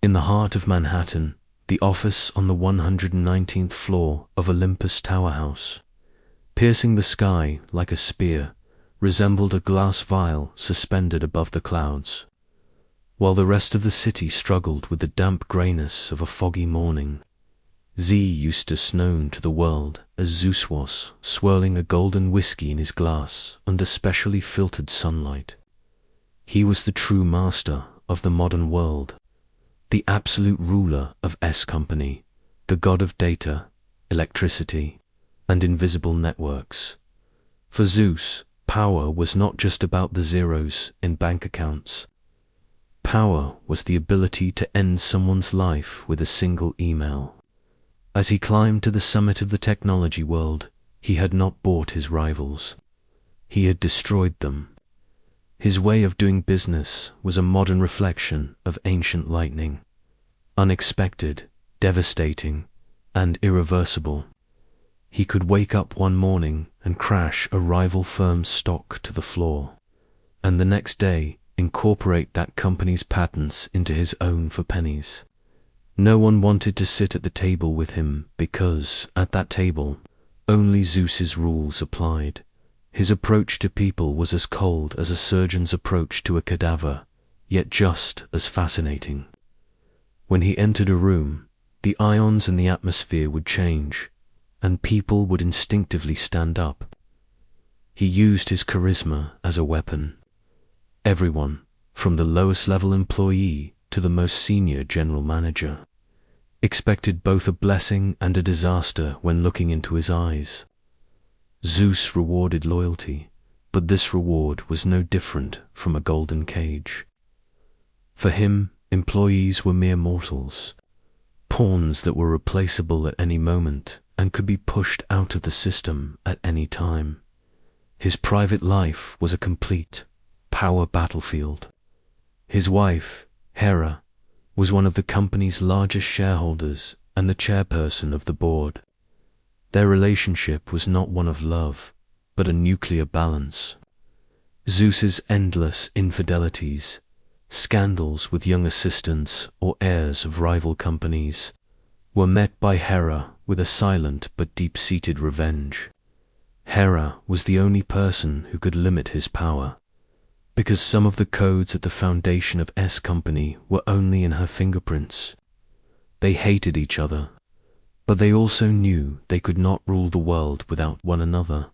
In the heart of Manhattan, the office on the 119th floor of Olympus Tower House, piercing the sky like a spear, resembled a glass vial suspended above the clouds, while the rest of the city struggled with the damp greyness of a foggy morning. Eustace, known to the world as Zeus, was swirling a golden whiskey in his glass under specially filtered sunlight. He was the true master of the modern world, the absolute ruler of S Company, the god of data, electricity, and invisible networks. For Zeus, power was not just about the zeros in bank accounts. Power was the ability to end someone's life with a single email. As he climbed to the summit of the technology world, he had not bought his rivals. He had destroyed them. His way of doing business was a modern reflection of ancient lightning, unexpected, devastating, and irreversible. He could wake up one morning and crash a rival firm's stock to the floor, and the next day incorporate that company's patents into his own for pennies. No one wanted to sit at the table with him because, at that table, only Zeus's rules applied. His approach to people was as cold as a surgeon's approach to a cadaver, yet just as fascinating. When he entered a room, the ions in the atmosphere would change, and people would instinctively stand up. He used his charisma as a weapon. Everyone, from the lowest level employee to the most senior general manager, expected both a blessing and a disaster when looking into his eyes. Zeus rewarded loyalty, but this reward was no different from a golden cage. For him, employees were mere mortals, pawns that were replaceable at any moment and could be pushed out of the system at any time. His private life was a complete power battlefield. His wife, Hera, was one of the company's largest shareholders and the chairperson of the board. Their relationship was not one of love, but a nuclear balance. Zeus's endless infidelities, scandals with young assistants or heirs of rival companies, were met by Hera with a silent but deep-seated revenge. Hera was the only person who could limit his power, because some of the codes at the foundation of S Company were only in her fingerprints. They hated each other, but they also knew they could not rule the world without one another.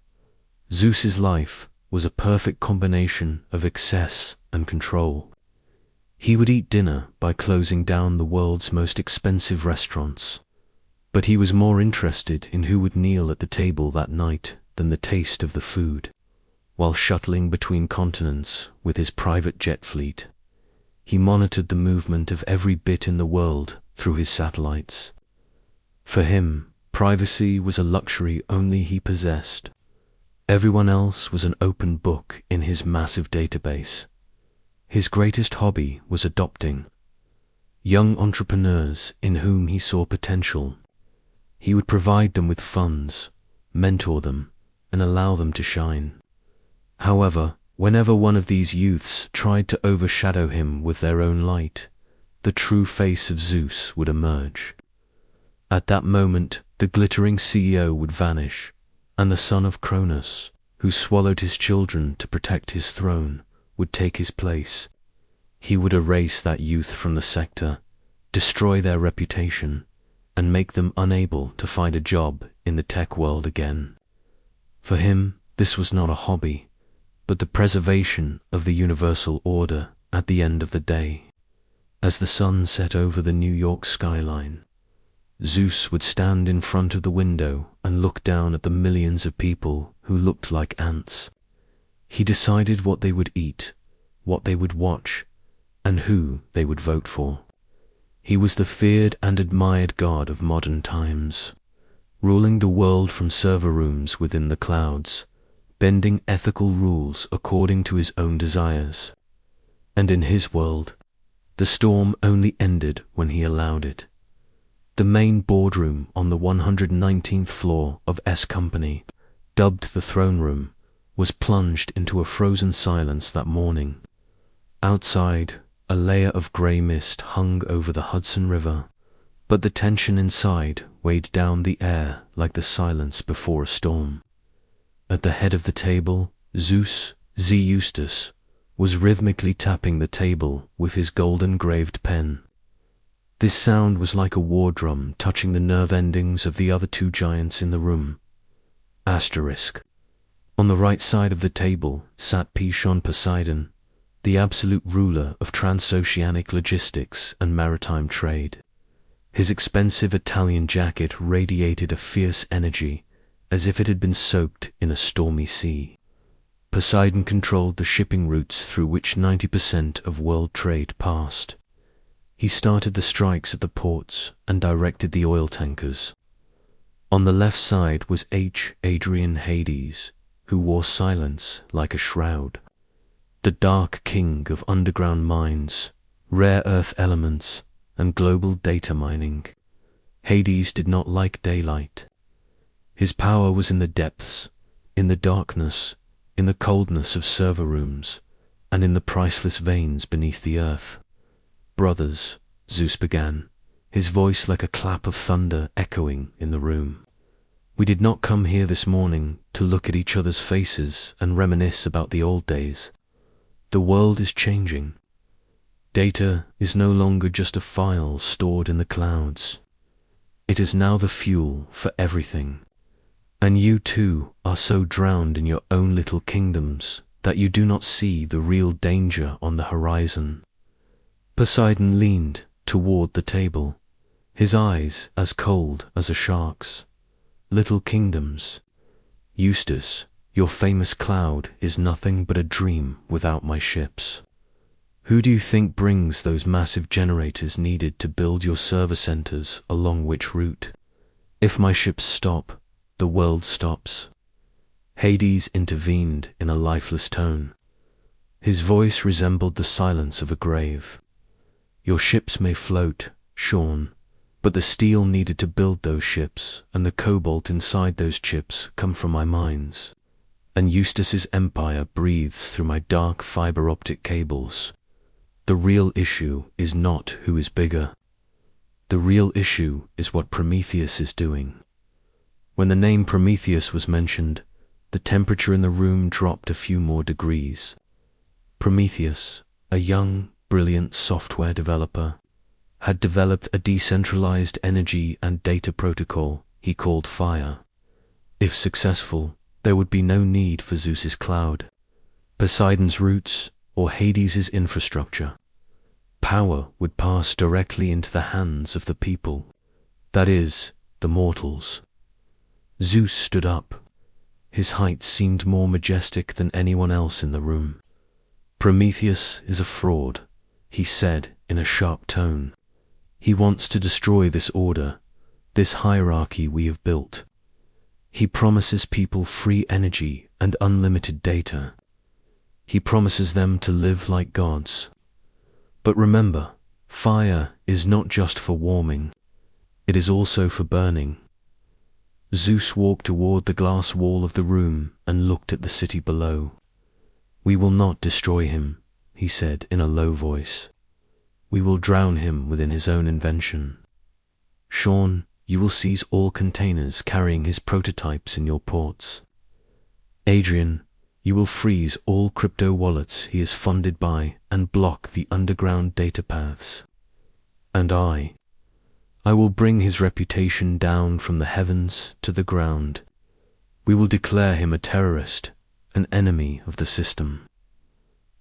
Zeus's life was a perfect combination of excess and control. He would eat dinner by closing down the world's most expensive restaurants, but he was more interested in who would kneel at the table that night than the taste of the food. While shuttling between continents with his private jet fleet, he monitored the movement of every bit in the world through his satellites. For him, privacy was a luxury only he possessed. Everyone else was an open book in his massive database. His greatest hobby was adopting young entrepreneurs in whom he saw potential. He would provide them with funds, mentor them, and allow them to shine. However, whenever one of these youths tried to overshadow him with their own light, the true face of Zeus would emerge. At that moment, the glittering CEO would vanish, and the son of Cronus, who swallowed his children to protect his throne, would take his place. He would erase that youth from the sector, destroy their reputation, and make them unable to find a job in the tech world again. For him, this was not a hobby, but the preservation of the universal order at the end of the day. As the sun set over the New York skyline, Zeus would stand in front of the window and look down at the millions of people who looked like ants. He decided what they would eat, what they would watch, and who they would vote for. He was the feared and admired god of modern times, ruling the world from server rooms within the clouds, bending ethical rules according to his own desires. And in his world, the storm only ended when he allowed it. The main boardroom on the 119th floor of S Company, dubbed the throne room, was plunged into a frozen silence that morning. Outside, A layer of grey mist hung over the Hudson River, but the tension inside weighed down the air like the silence before a storm. At the head of the table, Zeus, Eustace, was rhythmically tapping the table with his gold-engraved pen. This sound was like a war drum touching the nerve endings of the other two giants in the room. Asterisk. On the right side of the table sat Pishon Poseidon, the absolute ruler of transoceanic logistics and maritime trade. His expensive Italian jacket radiated a fierce energy, as if it had been soaked in a stormy sea. Poseidon controlled the shipping routes through which 90% of world trade passed. He started the strikes at the ports and directed the oil tankers. On the left side was Adrian Hades, who wore silence like a shroud. The dark king of underground mines, rare earth elements, and global data mining. Hades did not like daylight. His power was in the depths, in the darkness, in the coldness of server rooms, and in the priceless veins beneath the earth. "Brothers," Zeus began, his voice like a clap of thunder echoing in the room. "We did not come here this morning to look at each other's faces and reminisce about the old days. The world is changing. Data is no longer just a file stored in the clouds. It is now the fuel for everything. And you too are so drowned in your own little kingdoms that you do not see the real danger on the horizon." Poseidon leaned toward the table, his eyes as cold as a shark's. "Little kingdoms. Eustace, your famous cloud is nothing but a dream without my ships. Who do you think brings those massive generators needed to build your server centers along which route? If my ships stop, the world stops." Hades intervened in a lifeless tone. His voice resembled the silence of a grave. "Your ships may float, Sean, but the steel needed to build those ships and the cobalt inside those chips come from my mines. And Eustace's empire breathes through my dark fiber optic cables. The real issue is not who is bigger. The real issue is what Prometheus is doing." When the name Prometheus was mentioned, the temperature in the room dropped a few more degrees. Prometheus, a young, brilliant software developer, had developed a decentralized energy and data protocol he called Fire. If successful, there would be no need for Zeus's cloud, Poseidon's roots, or Hades's infrastructure. Power would pass directly into the hands of the people, that is, the mortals. Zeus stood up. His height seemed more majestic than anyone else in the room. "Prometheus is a fraud," he said in a sharp tone. "He wants to destroy this order, this hierarchy we have built. He promises people free energy and unlimited data. He promises them to live like gods. But remember, fire is not just for warming. It is also for burning." Zeus walked toward the glass wall of the room and looked at the city below. "We will not destroy him," he said in a low voice. "We will drown him within his own invention. Sean, you will seize all containers carrying his prototypes in your ports. Adrian, you will freeze all crypto wallets he is funded by and block the underground data paths. And I will bring his reputation down from the heavens to the ground. We will declare him a terrorist, an enemy of the system."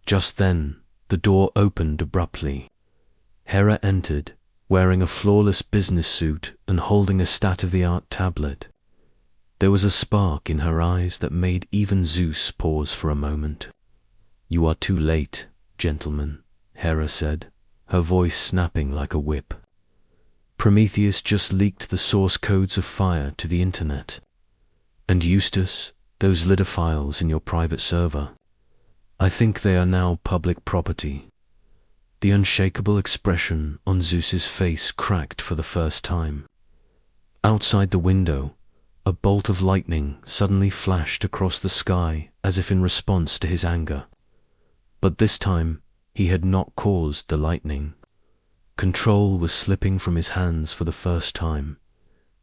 Just then, the door opened abruptly. Hera entered, wearing a flawless business suit and holding a state-of-the-art tablet. There was a spark in her eyes that made even Zeus pause for a moment. "You are too late, gentlemen," Hera said, her voice snapping like a whip. "Prometheus just leaked the source codes of fire to the internet. And Eustace, those LIDA files in your private server, I think they are now public property." The unshakable expression on Zeus's face cracked for the first time. Outside the window, a bolt of lightning suddenly flashed across the sky as if in response to his anger. But this time, He had not caused the lightning. Control was slipping from his hands for the first time.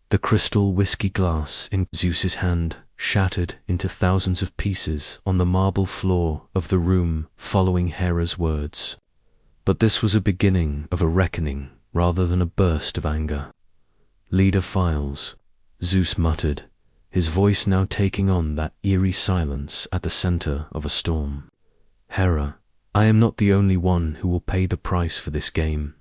The crystal whiskey glass in Zeus's hand shattered into thousands of pieces on the marble floor of the room following Hera's words. But this was a beginning of a reckoning rather than a burst of anger. "Leader files," Zeus muttered, his voice now taking on that eerie silence at the center of a storm. "Hera, I am not the only one who will pay the price for this game.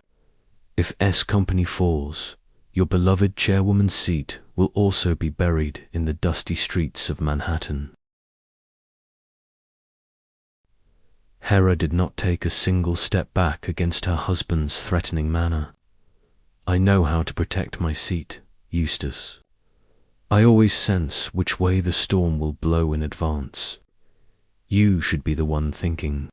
If S Company falls, your beloved chairwoman's seat will also be buried in the dusty streets of Manhattan." Hera did not take a single step back against her husband's threatening manner. "I know how to protect my seat, Eustace. I always sense which way the storm will blow in advance. You should be the one thinking.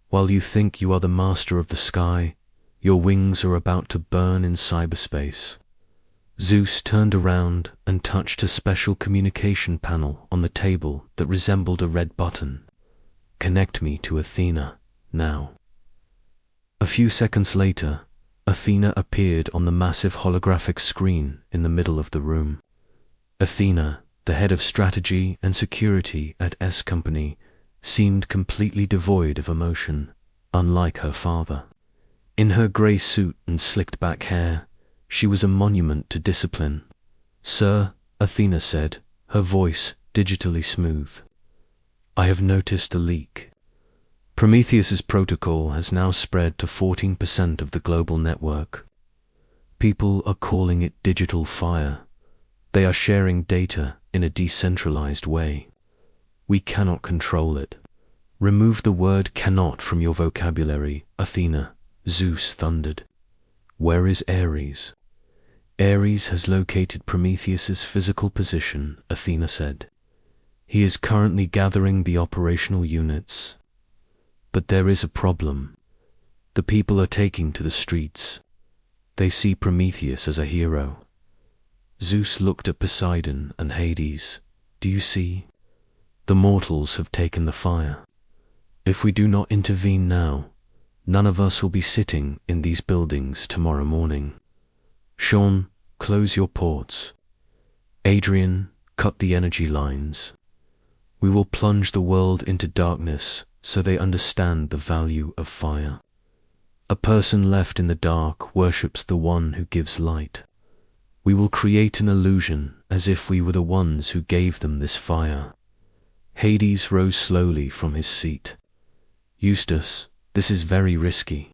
While you think you are the master of the sky, your wings are about to burn in cyberspace." Zeus turned around and touched a special communication panel on the table that resembled a red button. "Connect me to Athena, now." A few seconds later, Athena appeared on the massive holographic screen in the middle of the room. Athena, the head of strategy and security at S Company, seemed completely devoid of emotion, unlike her father. In her grey suit and slicked back hair, she was a monument to discipline. "Sir," Athena said, her voice digitally smooth, "I have noticed a leak. Prometheus's protocol has now spread to 14% of the global network. People are calling it digital fire. They are sharing data in a decentralized way. We cannot control it. Remove the word cannot from your vocabulary, Athena," Zeus thundered. "Where is Ares?" "Ares has located Prometheus's physical position," Athena said. "He is currently gathering the operational units. But there is a problem. The people are taking to the streets. They see Prometheus as a hero." Zeus looked at Poseidon and Hades. "Do you see? The mortals have taken the fire. If we do not intervene now, none of us will be sitting in these buildings tomorrow morning. Sean, close your ports. Adrian, cut the energy lines. We will plunge the world into darkness so they understand the value of fire. A person left in the dark worships the one who gives light. We will create an illusion as if we were the ones who gave them this fire." Hades rose slowly from his seat. "Eustace, this is very risky.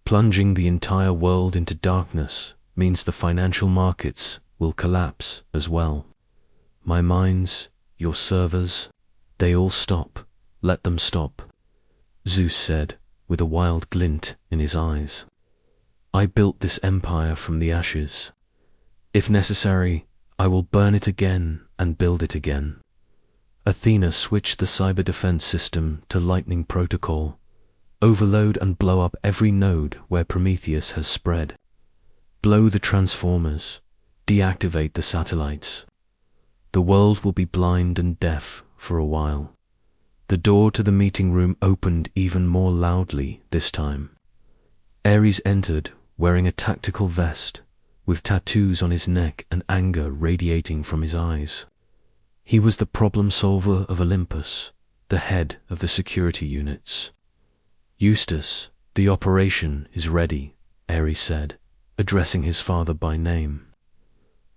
Plunging the entire world into darkness means the financial markets will collapse as well. My mines, your servers, they all stop. Let them stop," Zeus said, with a wild glint in his eyes. "I built this empire from the ashes. If necessary, I will burn it again and build it again." Athena switched the cyber defense system to lightning protocol. "Overload and blow up every node where Prometheus has spread. Blow the transformers. Deactivate the satellites. The world will be blind and deaf for a while." The door to the meeting room opened even more loudly this time. Ares entered, wearing a tactical vest, with tattoos on his neck and anger radiating from his eyes. He was the problem solver of Olympus, the head of the security units. "Eustace, the operation is ready," Ares said, addressing his father by name.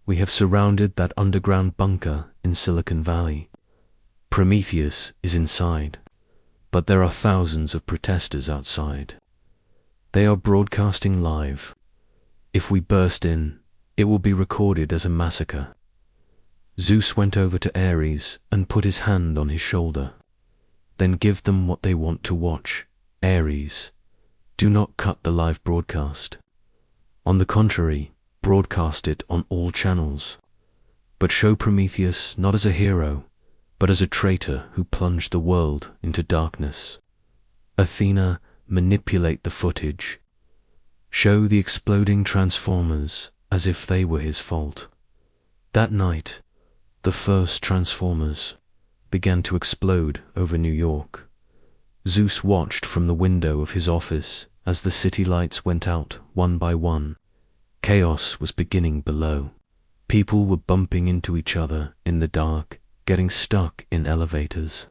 "We have surrounded that underground bunker in Silicon Valley. Prometheus is inside, but there are thousands of protesters outside. They are broadcasting live. If we burst in, it will be recorded as a massacre." Zeus went over to Ares and put his hand on his shoulder. "Then give them what they want to watch, Ares. Do not cut the live broadcast. On the contrary, broadcast it on all channels. But show Prometheus not as a hero, but as a traitor who plunged the world into darkness. Athena, manipulate the footage. Show the exploding transformers as if they were his fault." That night, the first transformers began to explode over New York. Zeus watched from the window of his office as the city lights went out one by one. Chaos was beginning below. People were bumping into each other in the dark, getting stuck in elevators,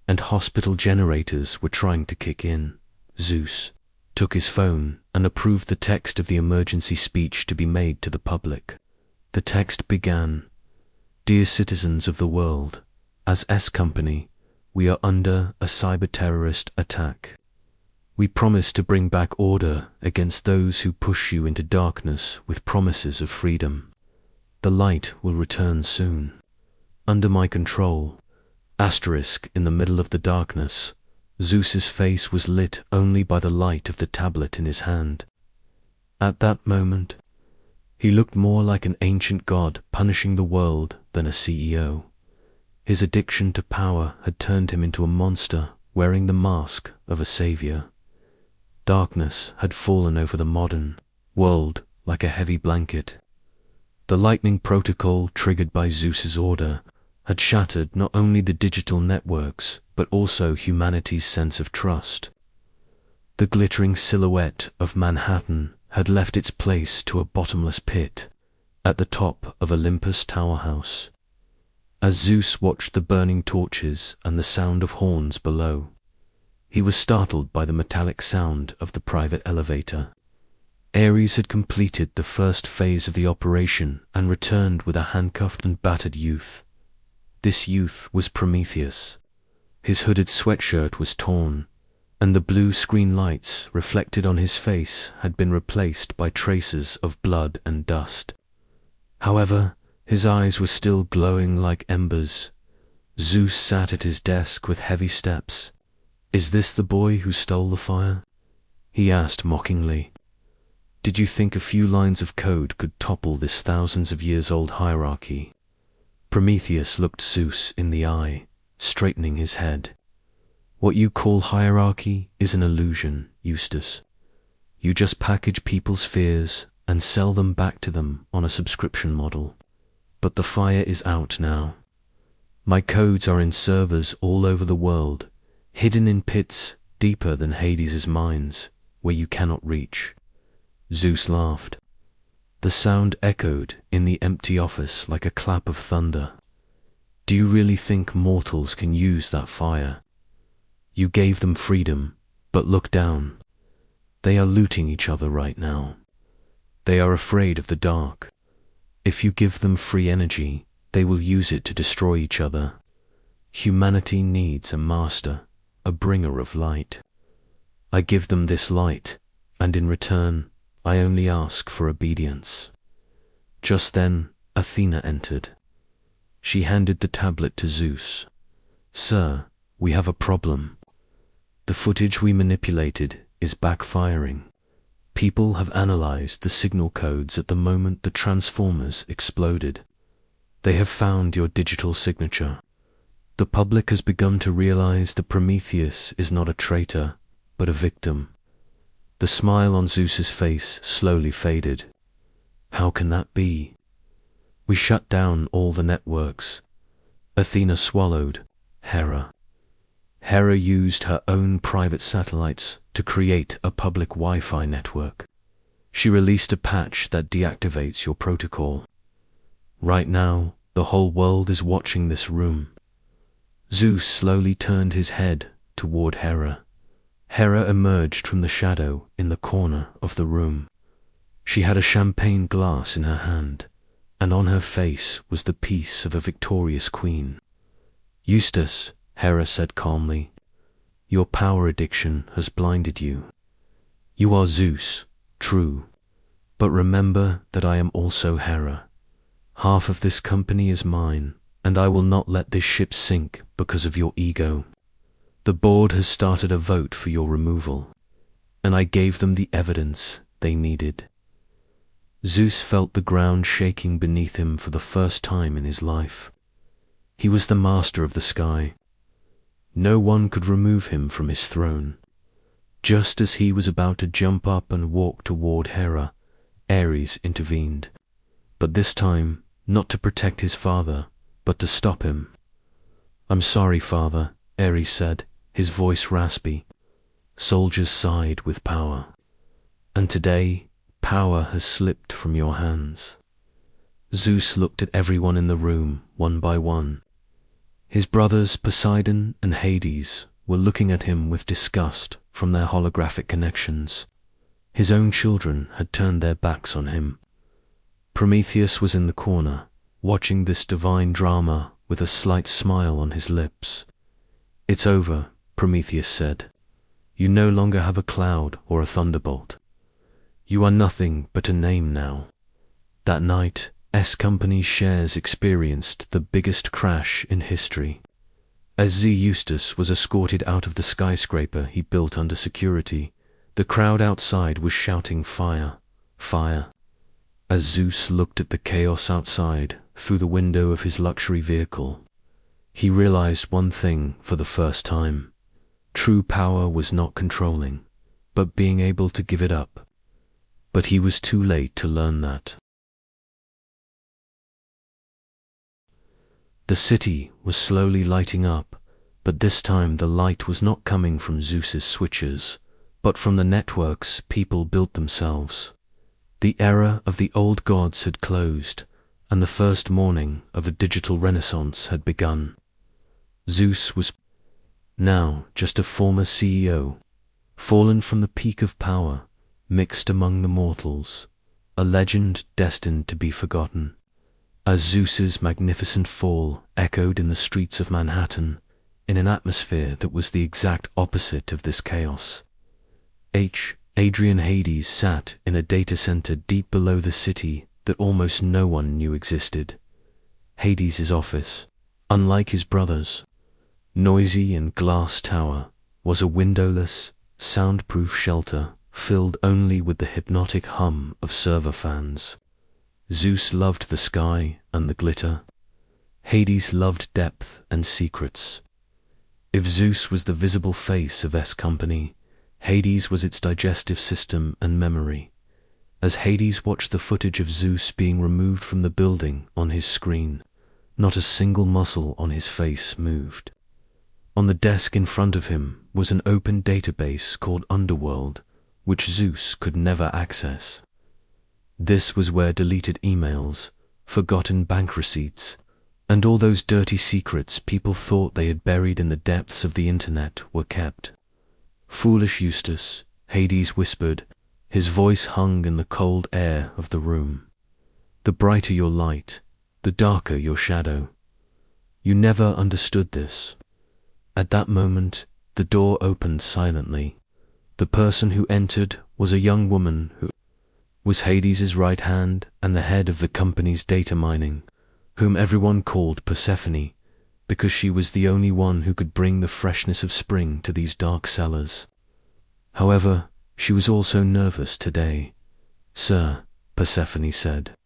and hospital generators were trying to kick in. Zeus took his phone and approved the text of the emergency speech to be made to the public. The text began, "Dear citizens of the world, as S Company, we are under a cyber-terrorist attack. We promise to bring back order against those who push you into darkness with promises of freedom. The light will return soon. Under my control." Asterisk in the middle of the darkness, Zeus's face was lit only by the light of the tablet in his hand. At that moment, he looked more like an ancient god punishing the world than a CEO. His addiction to power had turned him into a monster wearing the mask of a savior. Darkness had fallen over the modern world like a heavy blanket. The lightning protocol triggered by Zeus's order had shattered not only the digital networks but also humanity's sense of trust. The glittering silhouette of Manhattan had left its place to a bottomless pit at the top of Olympus Tower House. As Zeus watched the burning torches and the sound of horns below, he was startled by the metallic sound of the private elevator. Ares had completed the first phase of the operation and returned with a handcuffed and battered youth. This youth was Prometheus. His hooded sweatshirt was torn, and the blue screen lights reflected on his face had been replaced by traces of blood and dust. However, his eyes were still glowing like embers. Zeus sat at his desk with heavy steps. "Is this the boy who stole the fire?" he asked mockingly. "Did you think a few lines of code could topple this thousands of years old hierarchy?" Prometheus looked Zeus in the eye, straightening his head. "What you call hierarchy is an illusion, Eustace. You just package people's fears and sell them back to them on a subscription model. But the fire is out now. My codes are in servers all over the world, hidden in pits deeper than Hades' mines, where you cannot reach." Zeus laughed. The sound echoed in the empty office like a clap of thunder. "Do you really think mortals can use that fire? You gave them freedom, but look down. They are looting each other right now. They are afraid of the dark. If you give them free energy, they will use it to destroy each other. Humanity needs a master, a bringer of light. I give them this light, and in return, I only ask for obedience." Just then, Athena entered. She handed the tablet to Zeus. "Sir, we have a problem. The footage we manipulated is backfiring. People have analyzed the signal codes at the moment the transformers exploded. They have found your digital signature. The public has begun to realize that Prometheus is not a traitor, but a victim." The smile on Zeus's face slowly faded. "How can that be?" "We shut down all the networks." Athena swallowed. Hera used her own private satellites to create a public Wi-Fi network. She released a patch that deactivates your protocol. Right now, the whole world is watching this room. Zeus slowly turned his head toward Hera. Hera emerged from the shadow in the corner of the room. She had a champagne glass in her hand, and on her face was the peace of a victorious queen. "Eustace," Hera said calmly, "your power addiction has blinded you. You are Zeus, true, but remember that I am also Hera. Half of this company is mine, and I will not let this ship sink because of your ego. The board has started a vote for your removal, and I gave them the evidence they needed." Zeus felt the ground shaking beneath him for the first time in his life. He was the master of the sky. No one could remove him from his throne. Just as he was about to jump up and walk toward Hera, Ares intervened. But this time, not to protect his father, but to stop him. "I'm sorry, father," Ares said. his voice raspy. Soldiers sighed with power. And today, power has slipped from your hands. Zeus looked at everyone in the room, one by one. His brothers Poseidon and Hades were looking at him with disgust from their holographic connections. His own children had turned their backs on him. Prometheus was in the corner, watching this divine drama with a slight smile on his lips. "It's over," Prometheus said. "You no longer have a cloud or a thunderbolt. You are nothing but a name now." That night, S Company's shares experienced the biggest crash in history. As Eustace was escorted out of the skyscraper he built under security, the crowd outside was shouting fire, fire. As Zeus looked at the chaos outside through the window of his luxury vehicle, he realized one thing for the first time. True power was not controlling, but being able to give it up. But he was too late to learn that. The city was slowly lighting up, but this time the light was not coming from Zeus's switches, but from the networks people built themselves. The era of the old gods had closed, and the first morning of a digital renaissance had begun. Zeus was now just a former CEO, fallen from the peak of power, mixed among the mortals, a legend destined to be forgotten. As Zeus's magnificent fall echoed in the streets of Manhattan, in an atmosphere that was the exact opposite of this chaos. Adrian Hades sat in a data center deep below the city that almost no one knew existed. Hades' office, unlike his brother's, noisy and glass tower, was a windowless, soundproof shelter filled only with the hypnotic hum of server fans. Zeus loved the sky and the glitter. Hades loved depth and secrets. If Zeus was the visible face of S Company, Hades was its digestive system and memory. As Hades watched the footage of Zeus being removed from the building on his screen, not a single muscle on his face moved. On the desk in front of him was an open database called Underworld, which Zeus could never access. This was where deleted emails, forgotten bank receipts, and all those dirty secrets people thought they had buried in the depths of the internet were kept. "Foolish Eustace," Hades whispered, his voice hung in the cold air of the room. "The brighter your light, the darker your shadow. You never understood this." At that moment, the door opened silently. The person who entered was a young woman who was Hades' right hand and the head of the company's data mining, whom everyone called Persephone, because she was the only one who could bring the freshness of spring to these dark cellars. However, she was also nervous today. "Sir," Persephone said,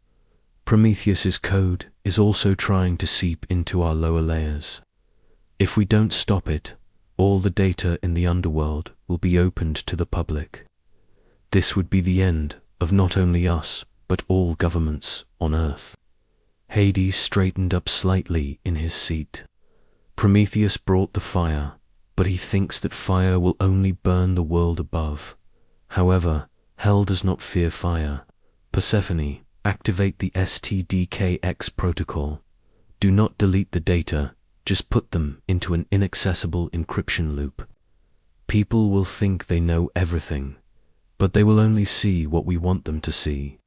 "Prometheus's code is also trying to seep into our lower layers. If we don't stop it, all the data in the underworld will be opened to the public. This would be the end of not only us, but all governments on Earth." Hades straightened up slightly in his seat. "Prometheus brought the fire, but he thinks that fire will only burn the world above. However, hell does not fear fire. Persephone, activate the STDKX protocol. Do not delete the data, just put them into an inaccessible encryption loop. People will think they know everything, but they will only see what we want them to see."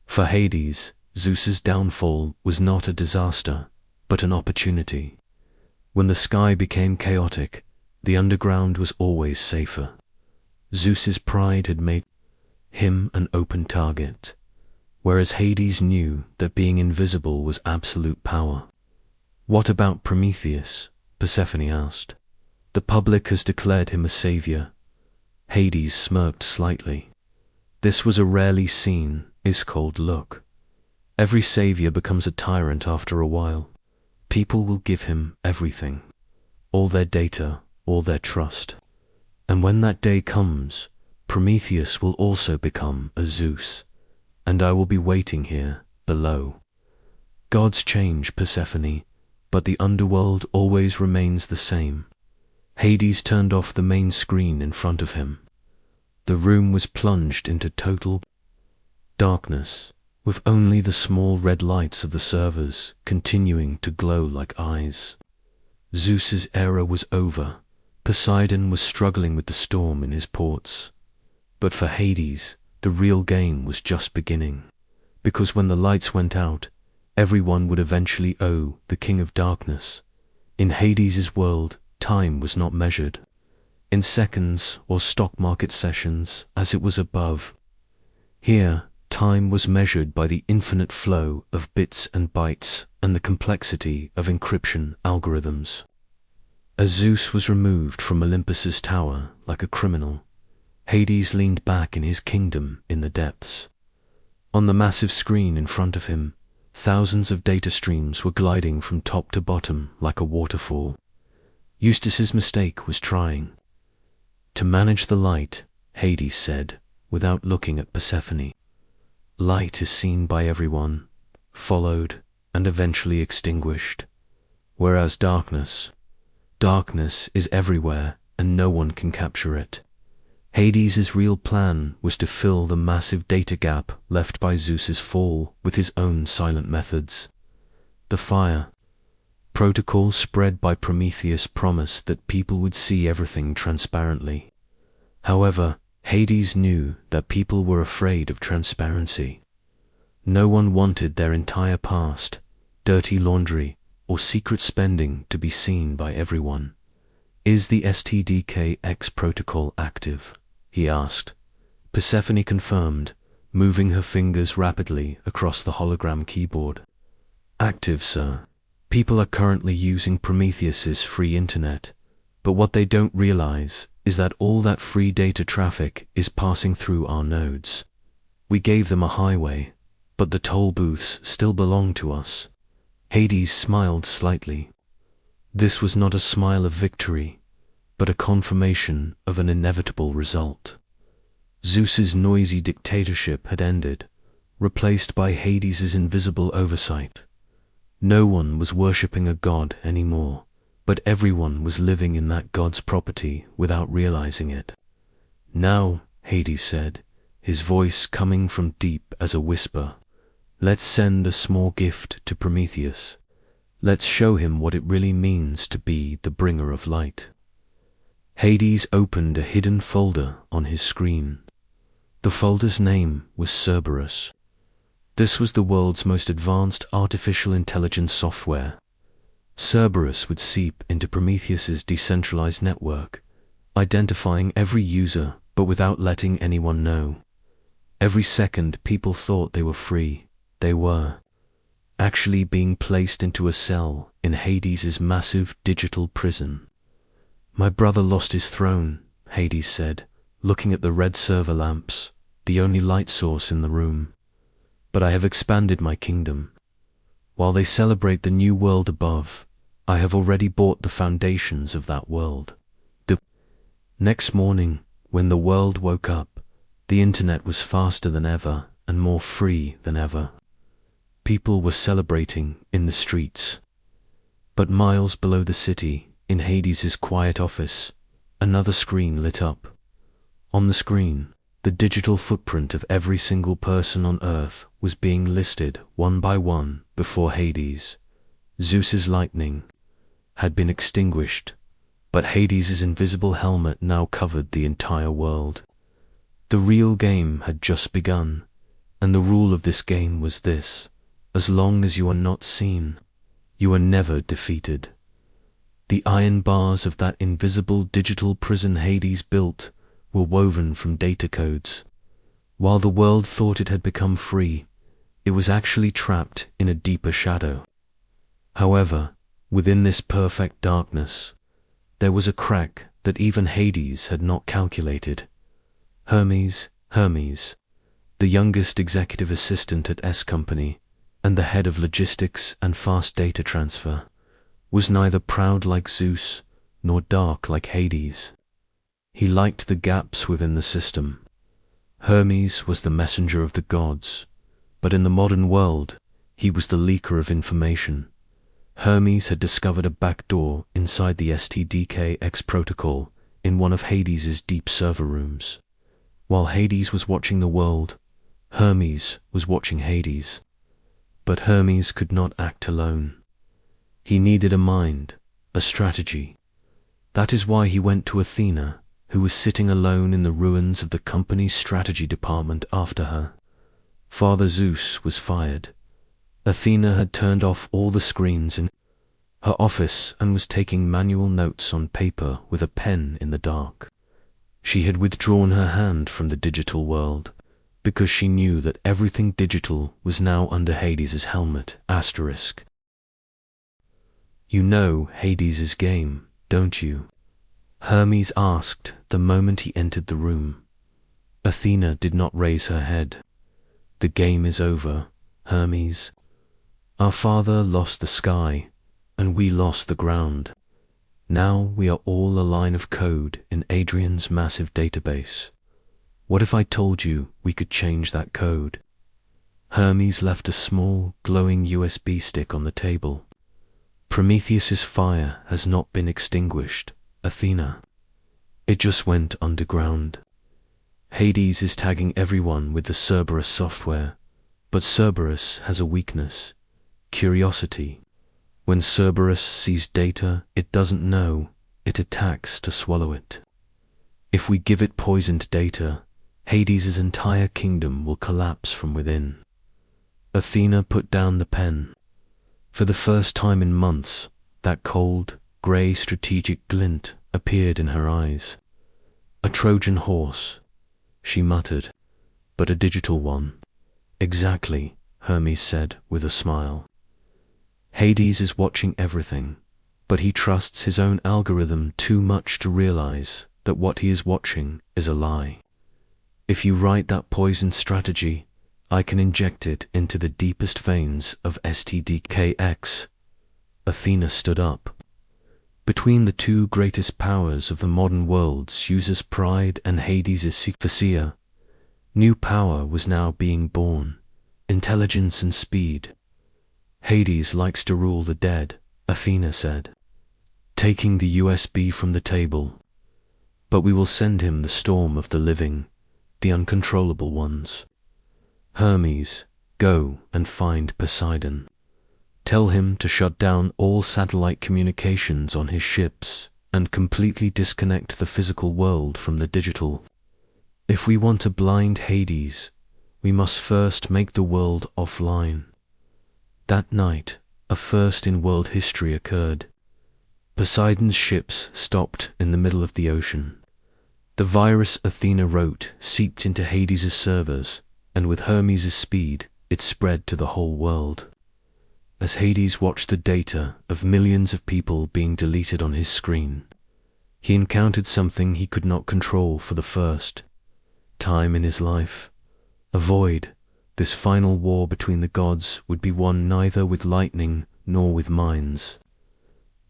For Hades, Zeus's downfall was not a disaster, but an opportunity. When the sky became chaotic, the underground was always safer. Zeus's pride had made him an open target, whereas Hades knew that being invisible was absolute power. "What about Prometheus?" Persephone asked. "The public has declared him a savior." Hades smirked slightly. This was a rarely seen, ice-cold look. Every savior becomes a tyrant after a while. People will give him everything, all their data, all their trust. And when that day comes, Prometheus will also become a Zeus, and I will be waiting here, below. Gods change, Persephone, but the underworld always remains the same. Hades turned off the main screen in front of him. The room was plunged into total darkness, with only the small red lights of the servers continuing to glow like eyes. Zeus's era was over. Poseidon was struggling with the storm in his ports. But for Hades, the real game was just beginning. Because when the lights went out, everyone would eventually owe the King of Darkness. In Hades's world, time was not measured in seconds or stock market sessions as it was above. Here, time was measured by the infinite flow of bits and bytes and the complexity of encryption algorithms. As Zeus was removed from Olympus's tower like a criminal, Hades leaned back in his kingdom in the depths. On the massive screen in front of him, thousands of data streams were gliding from top to bottom like a waterfall. Eustace's mistake was trying to manage the light, Hades said, without looking at Persephone. Light is seen by everyone, followed, and eventually extinguished, whereas darkness is everywhere and no one can capture it. Hades's real plan was to fill the massive data gap left by Zeus's fall with his own silent methods. The fire protocol spread by Prometheus promised that people would see everything transparently. However, Hades knew that people were afraid of transparency. No one wanted their entire past, dirty laundry, or secret spending to be seen by everyone. "Is the STDKX protocol active?" he asked. Persephone confirmed, moving her fingers rapidly across the hologram keyboard. "Active, sir. People are currently using Prometheus's free internet, but what they don't realize is that all that free data traffic is passing through our nodes. We gave them a highway, but the toll booths still belong to us." Hades smiled slightly. This was not a smile of victory, but a confirmation of an inevitable result. Zeus's noisy dictatorship had ended, replaced by Hades's invisible oversight. No one was worshipping a god anymore, but everyone was living in that god's property without realizing it. "Now," Hades said, his voice coming from deep as a whisper, "let's send a small gift to Prometheus. Let's show him what it really means to be the bringer of light." Hades opened a hidden folder on his screen. The folder's name was Cerberus. This was the world's most advanced artificial intelligence software. Cerberus would seep into Prometheus's decentralized network, identifying every user but without letting anyone know. Every second people thought they were free, they were actually being placed into a cell in Hades's massive digital prison. "My brother lost his throne," Hades said, looking at the red server lamps, the only light source in the room. "But I have expanded my kingdom. While they celebrate the new world above, I have already bought the foundations of that world." The next morning, when the world woke up, the internet was faster than ever and more free than ever. People were celebrating in the streets. But miles below the city, in Hades's quiet office, another screen lit up. On the screen, the digital footprint of every single person on Earth was being listed one by one before Hades. Zeus's lightning had been extinguished, but Hades's invisible helmet now covered the entire world. The real game had just begun, and the rule of this game was this: as long as you are not seen, you are never defeated. The iron bars of that invisible digital prison Hades built were woven from data codes. While the world thought it had become free, it was actually trapped in a deeper shadow. However, within this perfect darkness, there was a crack that even Hades had not calculated. Hermes, the youngest executive assistant at S Company and the head of logistics and fast data transfer, was neither proud like Zeus nor dark like Hades. He liked the gaps within the system. Hermes was the messenger of the gods, but in the modern world, he was the leaker of information. Hermes had discovered a backdoor inside the STDKX protocol in one of Hades's deep server rooms. While Hades was watching the world, Hermes was watching Hades. But Hermes could not act alone. He needed a mind, a strategy. That is why he went to Athena, who was sitting alone in the ruins of the company's strategy department after her. Father Zeus was fired. Athena had turned off all the screens in her office and was taking manual notes on paper with a pen in the dark. She had withdrawn her hand from the digital world, because she knew that everything digital was now under Hades's helmet, asterisk. You know Hades's game, don't you? Hermes asked the moment he entered the room. Athena did not raise her head. The game is over, Hermes. Our father lost the sky, and we lost the ground. Now we are all a line of code in Adrian's massive database. What if I told you we could change that code? Hermes left a small, glowing USB stick on the table. Prometheus's fire has not been extinguished, Athena. It just went underground. Hades is tagging everyone with the Cerberus software, but Cerberus has a weakness: curiosity. When Cerberus sees data it doesn't know, it attacks to swallow it. If we give it poisoned data, Hades's entire kingdom will collapse from within. Athena put down the pen. For the first time in months, that cold, grey strategic glint appeared in her eyes. A Trojan horse, she muttered, but a digital one. Exactly, Hermes said with a smile. Hades is watching everything, but he trusts his own algorithm too much to realize that what he is watching is a lie. If you write that poisoned strategy, I can inject it into the deepest veins of STDKX. Athena stood up. Between the two greatest powers of the modern world, Zeus's pride and Hades's secrecy, new power was now being born, intelligence and speed. Hades likes to rule the dead, Athena said, taking the USB from the table. But we will send him the storm of the living, the uncontrollable ones. Hermes, go and find Poseidon. Tell him to shut down all satellite communications on his ships and completely disconnect the physical world from the digital. If we want to blind Hades, we must first make the world offline. That night, a first in world history occurred. Poseidon's ships stopped in the middle of the ocean. The virus Athena wrote seeped into Hades's servers, and with Hermes' speed, it spread to the whole world. As Hades watched the data of millions of people being deleted on his screen, he encountered something he could not control for the first time in his life. A void. This final war between the gods would be won neither with lightning nor with mines.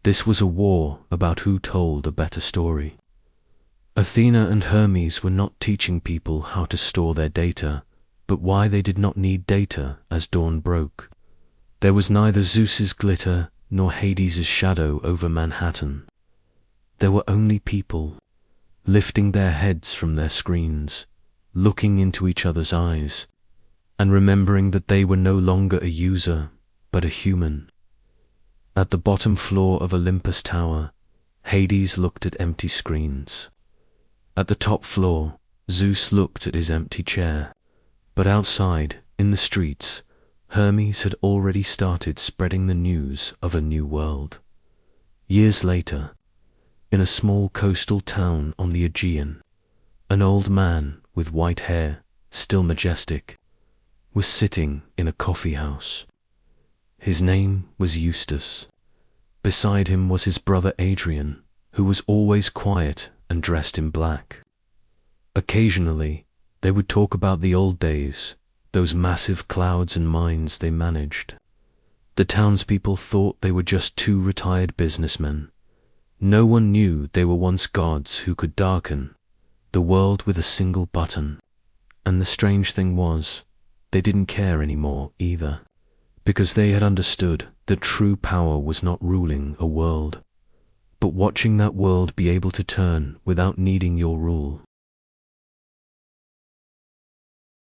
This was a war about who told a better story. Athena and Hermes were not teaching people how to store their data, but why they did not need data as dawn broke. There was neither Zeus's glitter nor Hades's shadow over Manhattan. There were only people, lifting their heads from their screens, looking into each other's eyes, and remembering that they were no longer a user, but a human. At the bottom floor of Olympus Tower, Hades looked at empty screens. At the top floor, Zeus looked at his empty chair. But outside, in the streets, Hermes had already started spreading the news of a new world. Years later, in a small coastal town on the Aegean, an old man with white hair, still majestic, was sitting in a coffee house. His name was Eustace. Beside him was his brother Adrian, who was always quiet and dressed in black. Occasionally, they would talk about the old days, those massive clouds and mines they managed. The townspeople thought they were just two retired businessmen. No one knew they were once gods who could darken the world with a single button. And the strange thing was, they didn't care anymore either. because they had understood that true power was not ruling a world, but watching that world be able to turn without needing your rule.